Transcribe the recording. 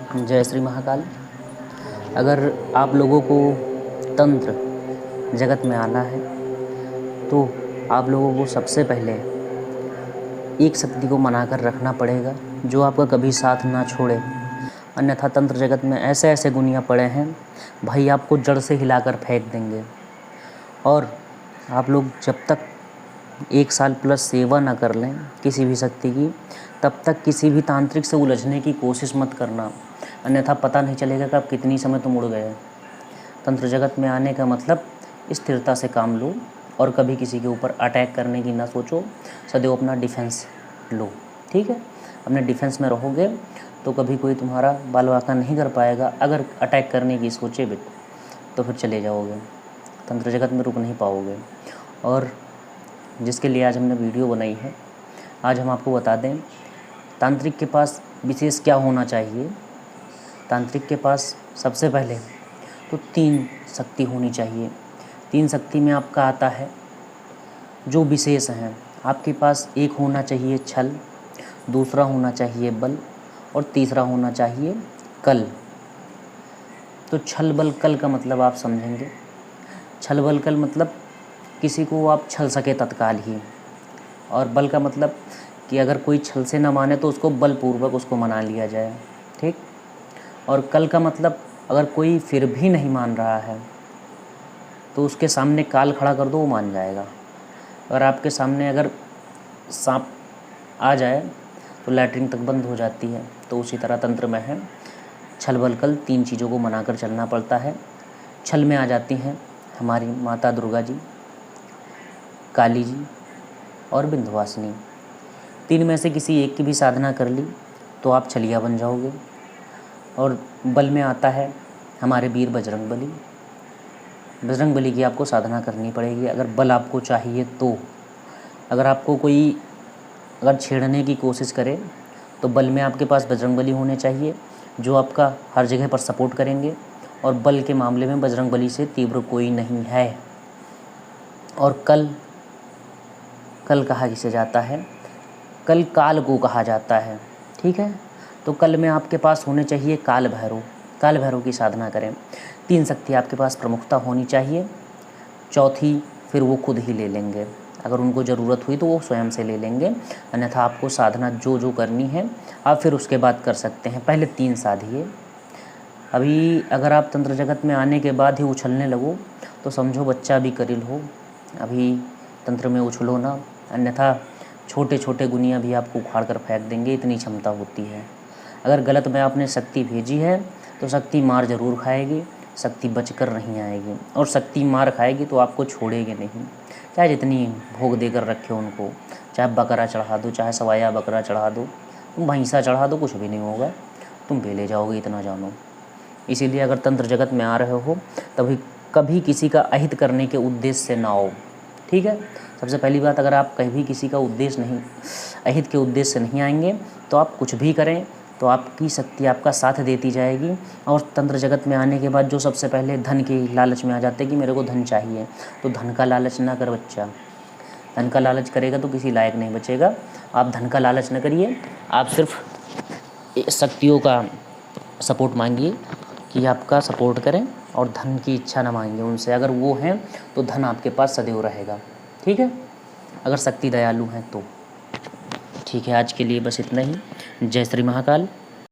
जय श्री महाकाल। अगर आप लोगों को तंत्र जगत में आना है तो आप लोगों को सबसे पहले एक शक्ति को मनाकर रखना पड़ेगा जो आपका कभी साथ ना छोड़े। अन्यथा तंत्र जगत में ऐसे ऐसे गुनिया पड़े हैं भाई, आपको जड़ से हिलाकर फेंक देंगे। और आप लोग जब तक 1 साल प्लस सेवा ना कर लें किसी भी शक्ति की, तब तक किसी भी तांत्रिक से उलझने की कोशिश मत करना, अन्यथा पता नहीं चलेगा कि आप कितनी समय तुम उड़ गए। तंत्र जगत में आने का मतलब स्थिरता से काम लो और कभी किसी के ऊपर अटैक करने की ना सोचो, सदैव अपना डिफेंस लो। ठीक है, अपने डिफेंस में रहोगे तो कभी कोई तुम्हारा बाल वाका नहीं कर पाएगा। अगर अटैक करने की सोचे भी तो फिर चले जाओगे, तंत्र जगत में रुक नहीं पाओगे। और जिसके लिए आज हमने वीडियो बनाई है, आज हम आपको बता दें तांत्रिक के पास विशेष क्या होना चाहिए। तांत्रिक के पास सबसे पहले तो 3 शक्ति होनी चाहिए। 3 शक्ति में आपका आता है जो विशेष हैं। आपके पास एक होना चाहिए छल, दूसरा होना चाहिए बल और तीसरा होना चाहिए कल। तो छल बल कल का मतलब आप समझेंगे। छल बल कल मतलब किसी को आप छल सके तत्काल ही, और बल का मतलब कि अगर कोई छल से न माने तो उसको बलपूर्वक उसको मना लिया जाए। ठीक। और कल का मतलब अगर कोई फिर भी नहीं मान रहा है तो उसके सामने काल खड़ा कर दो, वो मान जाएगा। अगर आपके सामने अगर सांप आ जाए तो लैट्रिन तक बंद हो जाती है। तो उसी तरह तंत्र में है, छल बल कल 3 चीज़ों को मनाकर चलना पड़ता है। छल में आ जाती हैं हमारी माता दुर्गा जी, काली जी और विंध्यवासिनी। 3 में से किसी एक की भी साधना कर ली तो आप छलिया बन जाओगे। और बल में आता है हमारे वीर बजरंग बली। बजरंग बली की आपको साधना करनी पड़ेगी अगर बल आपको चाहिए तो। अगर आपको कोई अगर छेड़ने की कोशिश करे तो बल में आपके पास बजरंग बली होने चाहिए जो आपका हर जगह पर सपोर्ट करेंगे, और बल के मामले में बजरंग बली से तीव्र कोई नहीं है। और कल कहा किसे जाता है? कल काल को कहा जाता है। ठीक है, तो कल में आपके पास होने चाहिए काल भैरव। काल भैरव की साधना करें। 3 शक्ति आपके पास प्रमुखता होनी चाहिए। चौथी फिर वो खुद ही ले लेंगे, अगर उनको ज़रूरत हुई तो वो स्वयं से ले लेंगे, अन्यथा आपको साधना जो जो करनी है आप फिर उसके बाद कर सकते हैं। पहले 3 साधिए। अभी अगर आप तंत्र जगत में आने के बाद ही उछलने लगो तो समझो बच्चा भी करील हो। अभी तंत्र में उछलो ना, अन्यथा छोटे छोटे गुनिया भी आपको उखाड़ कर फेंक देंगे, इतनी क्षमता होती है। अगर गलत में आपने शक्ति भेजी है तो शक्ति मार ज़रूर खाएगी, शक्ति बचकर नहीं आएगी। और शक्ति मार खाएगी तो आपको छोड़ेगी नहीं, चाहे जितनी भोग देकर रखे उनको। चाहे बकरा चढ़ा दो, चाहे सवाया बकरा चढ़ा दो, तुम भैंसा चढ़ा दो, कुछ भी नहीं होगा, तुम भी ले जाओगे, इतना जानो। इसीलिए अगर तंत्र जगत में आ रहे हो तभी कभी किसी का अहित करने के उद्देश्य से ना आओ। ठीक है, सबसे पहली बात, अगर आप कभी किसी का उद्देश्य नहीं, अहित के उद्देश्य से नहीं आएंगे तो आप कुछ भी करें तो आपकी शक्ति आपका साथ देती जाएगी। और तंत्र जगत में आने के बाद जो सबसे पहले धन के लालच में आ जाते हैं कि मेरे को धन चाहिए, तो धन का लालच ना कर बच्चा। धन का लालच करेगा तो किसी लायक नहीं बचेगा। आप धन का लालच न करिए, आप सिर्फ शक्तियों का सपोर्ट मांगिए कि आपका सपोर्ट करें, और धन की इच्छा ना मांगिए उनसे। अगर वो हैं तो धन आपके पास सदैव रहेगा। ठीक है, अगर शक्ति दयालु हैं तो। ठीक है, आज के लिए बस इतना ही। जय श्री महाकाल।